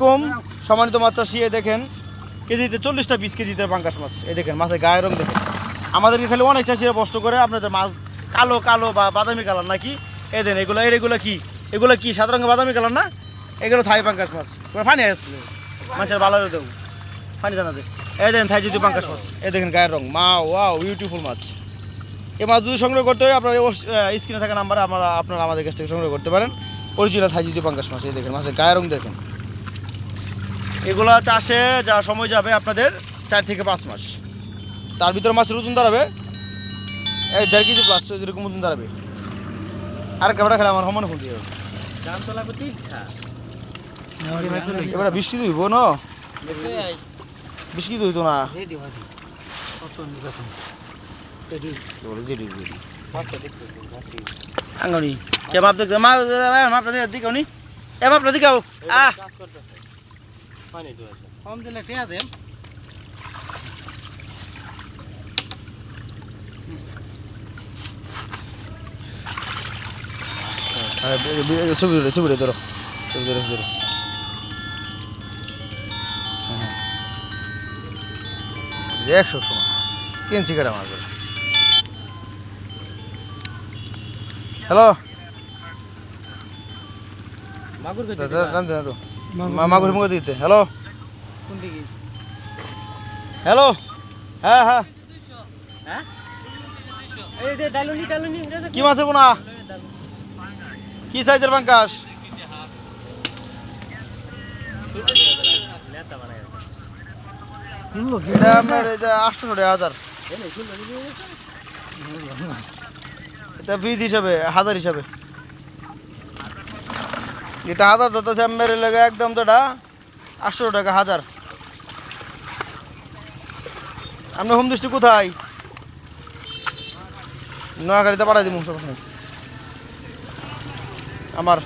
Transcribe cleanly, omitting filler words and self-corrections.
কম সম্মানিত মাছ চাষি দেখেন কেজিতে 40টা 20 কেজিতে পাঙ্গাস মাছ। এই দেখেন মাছের গায়ের রং দেখেন। আমাদেরকে খালি অনেক চাষিরা কষ্ট করে আপনাদের মাছ কালো কালো বা বাদামি কালার নাকি এই দেন এগুলো কি সাদা রঙের বাদামি কালার না, এগুলো থাই পাঙ্গাস মাছ। ফানি আসলে মাছের ভালো দেবো ফানি জানাতে। এই দেখেন থাই যদি পাঙ্গাস মাছ, এই দেখেন গায়ের রং মা ওয়াও বিউটিফুল মাছ। এই মাছ যদি সংগ্রহ করতে হয় আপনার স্ক্রিনে থাকা নাম্বারে আপনারা আমাদের কাছ থেকে সংগ্রহ করতে পারেন। অরিজিনাল থাই যদি পাঙ্গাস মাছ। এই দেখেন মাছের গায়ের রং দেখেন। এগুলো চাষে যা সময় যাবে আপনাদের 4 থেকে 5 মাস। তার ভিতরে মাছের ওজন দাঁড়াবে 1.5 কেজি প্লাস এরকম ওজন দাঁড়াবে। আর কেমন খেলে আমার সমানে ফুল দিয়ে এবার 20 কেজি হইব না, 20 কেজি হইতো না আঙ্গনি কে মাপ দেখতে মাপটা দিকে নি এ মাপটা দিকে কম দিলে টিয়া দেন। ছবি ধরো 100 মাছ কিনছি কেটা মাছ। হ্যালো মাগুর মুখে দিতে। হ্যালো হ্যালো হ্যাঁ হ্যাঁ কি মাছের পোনা কি সাইজের পাঙ্গাস? এটা আপনার 800 টাকা 1000। এটা পিস হিসাবে 1000 হিসাবে। এটা 1000 ধরতেছে আমার লাগে একদম তো এটা 800 টাকা 1000। আপনার হোম দৃষ্টি কোথায়? নোয়াখালীতে পাঠাই দিব সমস্যা নেই আমার।